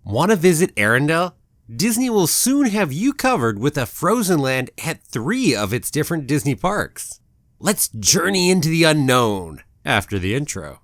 Want to visit Arendelle? Disney will soon have you covered with a Frozen Land at 3 of its different Disney parks. Let's journey into the unknown after the intro.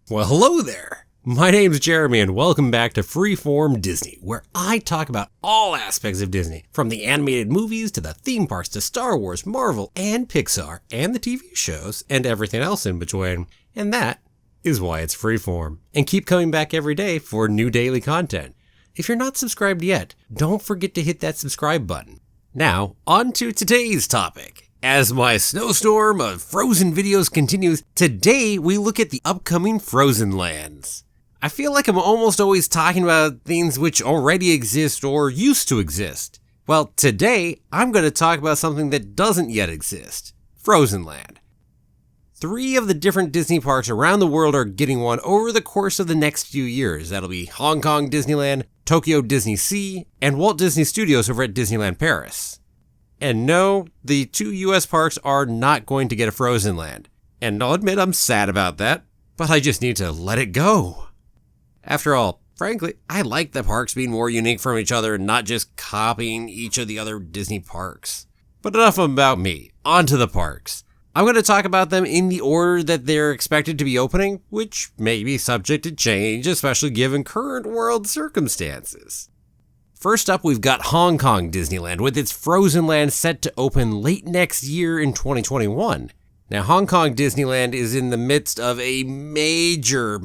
Well, hello there. My name's Jeremy and welcome back to Freeform Disney, where I talk about all aspects of Disney, from the animated movies to the theme parks to Star Wars, Marvel, and Pixar, and the TV shows, and everything else in between. And that is why it's Freeform. And keep coming back every day for new daily content. If you're not subscribed yet, don't forget to hit that subscribe button. Now, on to today's topic. As my snowstorm of Frozen videos continues, today we look at the upcoming Frozen Lands. I feel like I'm almost always talking about things which already exist or used to exist. Well, today I'm going to talk about something that doesn't yet exist, Frozen Land. 3 of the different Disney parks around the world are getting one over the course of the next few years. That'll be Hong Kong Disneyland, Tokyo DisneySea, and Walt Disney Studios over at Disneyland Paris. And no, the 2 US parks are not going to get a Frozen Land. And I'll admit I'm sad about that, but I just need to let it go. After all, frankly, I like the parks being more unique from each other and not just copying each of the other Disney parks. But enough about me, on to the parks. I'm going to talk about them in the order that they're expected to be opening, which may be subject to change, especially given current world circumstances. First up, we've got Hong Kong Disneyland, with its Frozen Land set to open late next year in 2021. Now, Hong Kong Disneyland is in the midst of a major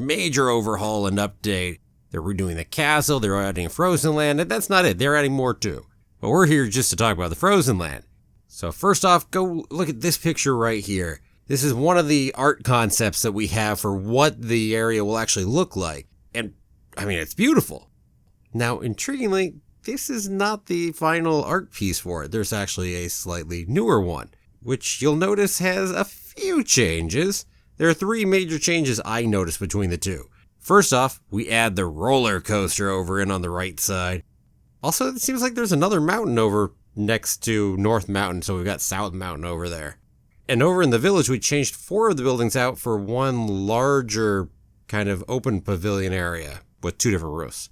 overhaul and update. They're redoing the castle, they're adding Frozen Land, and that's not it, they're adding more too. But we're here just to talk about the Frozen Land. So first off, go look at this picture right here. This is one of the art concepts that we have for what the area will actually look like. And, I mean, it's beautiful. Now, intriguingly, this is not the final art piece for it. There's actually a slightly newer one, which you'll notice has a few changes. There are 3 major changes I noticed between the two. First off, we add the roller coaster over in on the right side. Also, it seems like there's another mountain over next to North Mountain, so we've got South Mountain over there. And over in the village, we changed 4 of the buildings out for one larger kind of open pavilion area with 2 different roofs.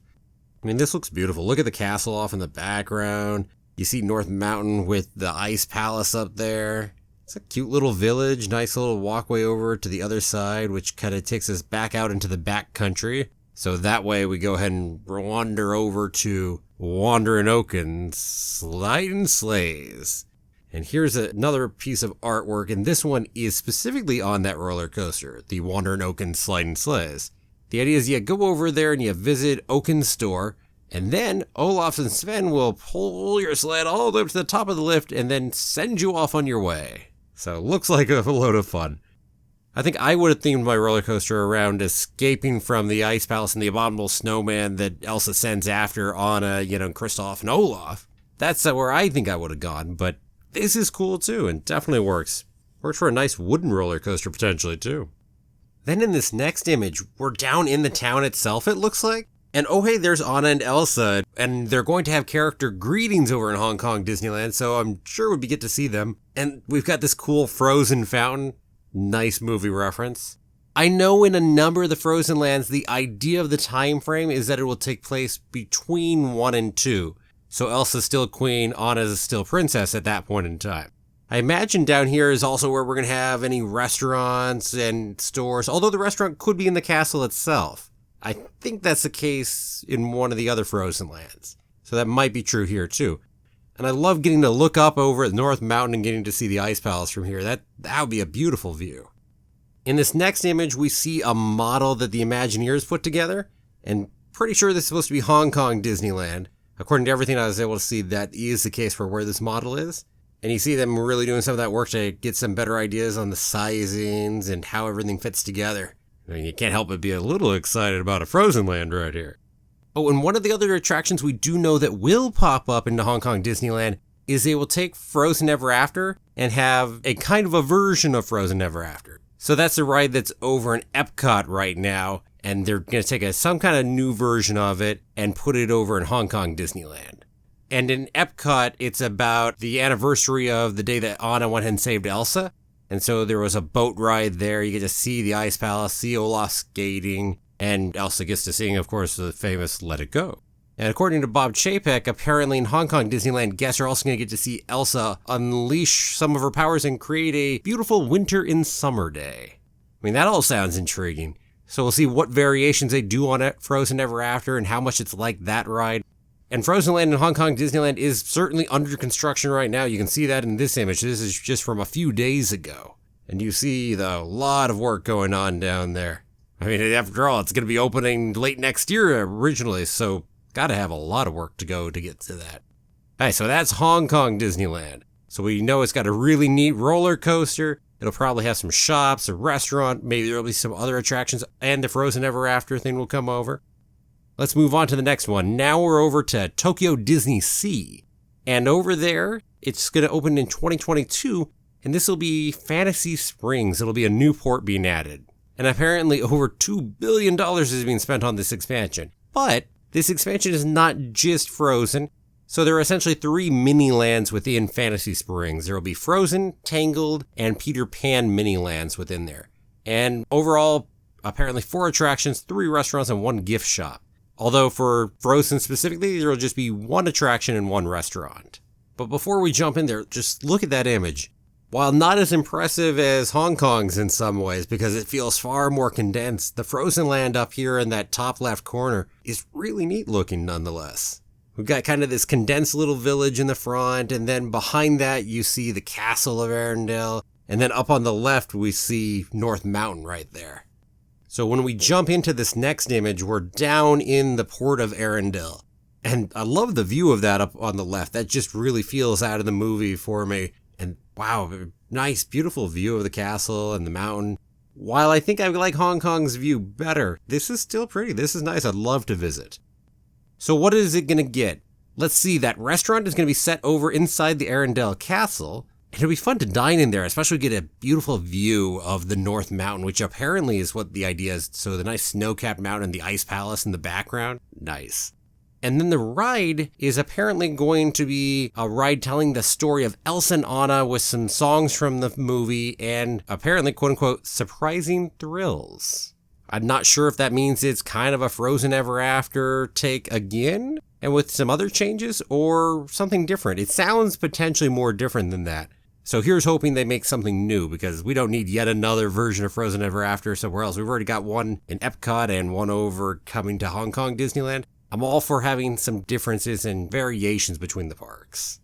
I mean, this looks beautiful. Look at the castle off in the background. You see North Mountain with the ice palace up there. It's a cute little village, nice little walkway over to the other side, which kind of takes us back out into the back country. So that way we go ahead and wander over to Wanderin' Oaken Sliding Sleighs. And here's another piece of artwork, and this one is specifically on that roller coaster, the Wanderin' Oaken Sliding Sleighs. The idea is you go over there and you visit Oaken's store, and then Olaf and Sven will pull your sled all the way up to the top of the lift and then send you off on your way. So it looks like a load of fun. I think I would have themed my roller coaster around escaping from the ice palace and the abominable snowman that Elsa sends after Anna, Kristoff and Olaf. That's where I think I would have gone, but this is cool too and definitely works. Works for a nice wooden roller coaster potentially too. Then in this next image, we're down in the town itself, it looks like. And oh hey, there's Anna and Elsa, and they're going to have character greetings over in Hong Kong Disneyland, so I'm sure we'd get to see them. And we've got this cool Frozen fountain. Nice movie reference. I know in a number of the Frozen Lands, the idea of the time frame is that it will take place between 1 and 2. So Elsa's still queen, Anna's still princess at that point in time. I imagine down here is also where we're going to have any restaurants and stores, although the restaurant could be in the castle itself. I think that's the case in one of the other Frozen Lands. So that might be true here too. And I love getting to look up over at North Mountain and getting to see the Ice Palace from here. That would be a beautiful view. In this next image, we see a model that the Imagineers put together. And pretty sure this is supposed to be Hong Kong Disneyland. According to everything I was able to see, that is the case for where this model is. And you see them really doing some of that work to get some better ideas on the sizings and how everything fits together. I mean, you can't help but be a little excited about a Frozen Land right here. Oh, and one of the other attractions we do know that will pop up into Hong Kong Disneyland is they will take Frozen Ever After and have a kind of a version of Frozen Ever After. So that's a ride that's over in Epcot right now, and they're going to take some kind of new version of it and put it over in Hong Kong Disneyland. And in Epcot, it's about the anniversary of the day that Anna went and saved Elsa. And so there was a boat ride there. You get to see the Ice Palace, see Olaf skating, and Elsa gets to sing, of course, the famous Let It Go. And according to Bob Chapek, apparently in Hong Kong Disneyland, guests are also going to get to see Elsa unleash some of her powers and create a beautiful winter in summer day. I mean, that all sounds intriguing. So we'll see what variations they do on it, Frozen Ever After, and how much it's like that ride. And Frozen Land in Hong Kong Disneyland is certainly under construction right now. You can see that in this image. This is just from a few days ago. And you see a lot of work going on down there. I mean, after all, it's going to be opening late next year originally, so got to have a lot of work to go to get to that. All right, so that's Hong Kong Disneyland. So we know it's got a really neat roller coaster. It'll probably have some shops, a restaurant, maybe there'll be some other attractions, and the Frozen Ever After thing will come over. Let's move on to the next one. Now we're over to Tokyo DisneySea. And over there, it's going to open in 2022, and this will be Fantasy Springs. It'll be a new port being added. And apparently over $2 billion is being spent on this expansion. But this expansion is not just Frozen. So there are essentially 3 mini lands within Fantasy Springs. There will be Frozen, Tangled, and Peter Pan mini lands within there. And overall, apparently 4 attractions, 3 restaurants, and 1 gift shop. Although for Frozen specifically, there will just be 1 attraction and 1 restaurant. But before we jump in there, just look at that image. While not as impressive as Hong Kong's in some ways, because it feels far more condensed, the Frozen Land up here in that top left corner is really neat looking nonetheless. We've got kind of this condensed little village in the front, and then behind that you see the castle of Arendelle, and then up on the left we see North Mountain right there. So when we jump into this next image, we're down in the port of Arendelle. And I love the view of that up on the left. That just really feels out of the movie for me. And wow, nice, beautiful view of the castle and the mountain. While I think I like Hong Kong's view better, this is still pretty. This is nice. I'd love to visit. So what is it going to get? Let's see. That restaurant is going to be set over inside the Arendelle Castle. It'll be fun to dine in there, especially get a beautiful view of the North Mountain, which apparently is what the idea is. So the nice snow-capped mountain and the Ice Palace in the background. Nice. And then the ride is apparently going to be a ride telling the story of Elsa and Anna with some songs from the movie and apparently, quote-unquote, surprising thrills. I'm not sure if that means it's kind of a Frozen Ever After take again and with some other changes or something different. It sounds potentially more different than that. So here's hoping they make something new because we don't need yet another version of Frozen Ever After somewhere else. We've already got one in Epcot and one over coming to Hong Kong Disneyland. I'm all for having some differences and variations between the parks.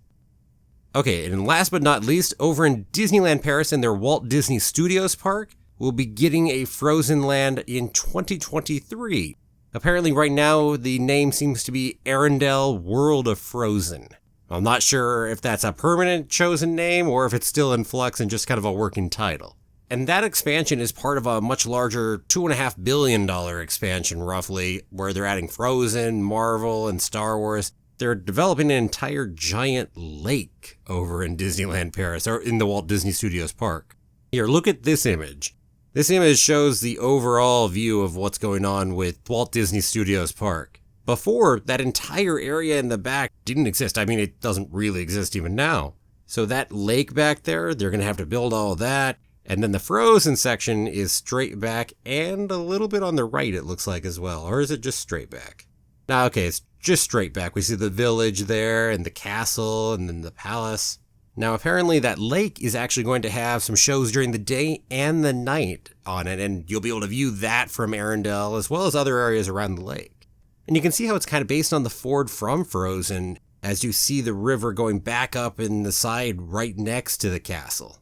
Okay, and last but not least, over in Disneyland Paris in their Walt Disney Studios park, we'll be getting a Frozen Land in 2023. Apparently right now, the name seems to be Arendelle World of Frozen. I'm not sure if that's a permanent chosen name or if it's still in flux and just kind of a working title. And that expansion is part of a much larger $2.5 billion expansion, roughly, where they're adding Frozen, Marvel, and Star Wars. They're developing an entire giant lake over in Disneyland Paris, or in the Walt Disney Studios park. Here, look at this image. This image shows the overall view of what's going on with Walt Disney Studios park. Before, that entire area in the back didn't exist. I mean, it doesn't really exist even now. So that lake back there, they're going to have to build all that. And then the Frozen section is straight back and a little bit on the right, it looks like as well. Or is it just straight back? Now, okay, it's just straight back. We see the village there and the castle and then the palace. Now, apparently that lake is actually going to have some shows during the day and the night on it. And you'll be able to view that from Arendelle as well as other areas around the lake. And you can see how it's kind of based on the ford from Frozen as you see the river going back up in the side right next to the castle.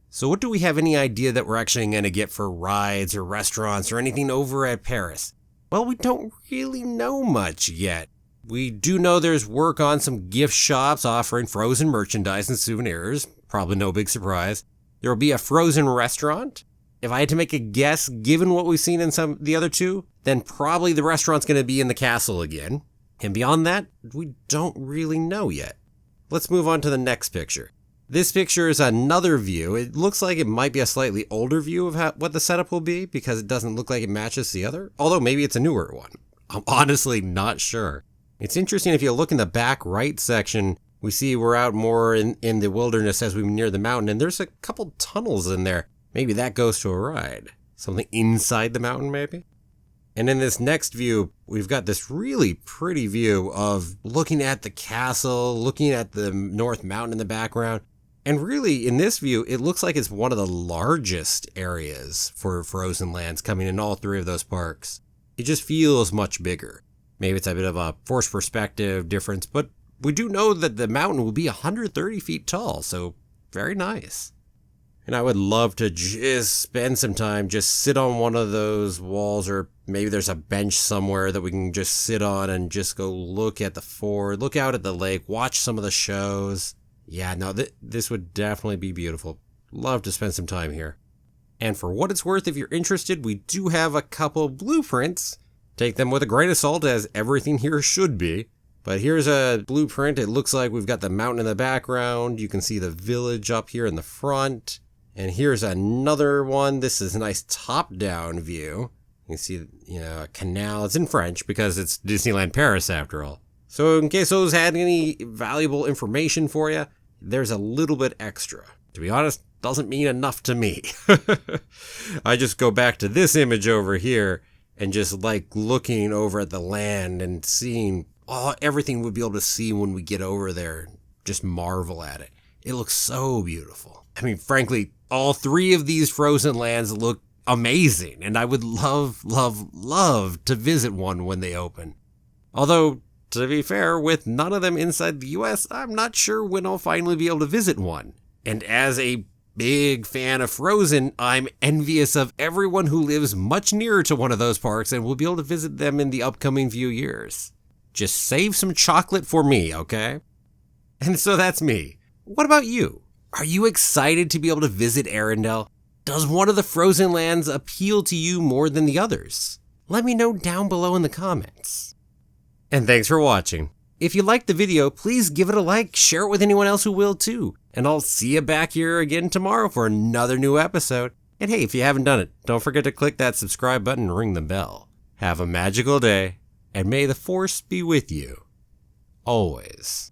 So what do we have any idea that we're actually going to get for rides or restaurants or anything over at Paris? Well, we don't really know much yet. We do know there's work on some gift shops offering Frozen merchandise and souvenirs. Probably no big surprise. There will be a Frozen restaurant. If I had to make a guess, given what we've seen in some the other two, then probably the restaurant's going to be in the castle again. And beyond that, we don't really know yet. Let's move on to the next picture. This picture is another view. It looks like it might be a slightly older view of what the setup will be because it doesn't look like it matches the other. Although maybe it's a newer one. I'm honestly not sure. It's interesting if you look in the back right section, we see we're out more in the wilderness as we near the mountain, and there's a couple tunnels in there. Maybe that goes to a ride. Something inside the mountain maybe? And in this next view, we've got this really pretty view of looking at the castle, looking at the North Mountain in the background. And really, in this view, it looks like it's one of the largest areas for frozen lands coming in all three of those parks. It just feels much bigger. Maybe it's a bit of a forced perspective difference, but we do know that the mountain will be 130 feet tall, so very nice. And I would love to just spend some time, just sit on one of those walls, or maybe there's a bench somewhere that we can just sit on and just go look at the ford, look out at the lake, watch some of the shows. Yeah, no, this would definitely be beautiful. Love to spend some time here. And for what it's worth, if you're interested, we do have a couple blueprints. Take them with a grain of salt, as everything here should be. But here's a blueprint. It looks like we've got the mountain in the background. You can see the village up here in the front. And here's another one. This is a nice top-down view. You can see, a canal. It's in French because it's Disneyland Paris after all. So in case those had any valuable information for you, there's a little bit extra. To be honest, doesn't mean enough to me. I just go back to this image over here and just like looking over at the land and seeing everything we'll be able to see when we get over there. Just marvel at it. It looks so beautiful. I mean, frankly, all three of these frozen lands look amazing, and I would love, love, love to visit one when they open. Although, to be fair, with none of them inside the US, I'm not sure when I'll finally be able to visit one. And as a big fan of Frozen, I'm envious of everyone who lives much nearer to one of those parks and will be able to visit them in the upcoming few years. Just save some chocolate for me, okay? And so that's me. What about you? Are you excited to be able to visit Arendelle? Does one of the Frozen lands appeal to you more than the others? Let me know down below in the comments. And thanks for watching. If you liked the video, please give it a like, share it with anyone else who will too. And I'll see you back here again tomorrow for another new episode. And hey, if you haven't done it, don't forget to click that subscribe button and ring the bell. Have a magical day, and may the Force be with you. Always.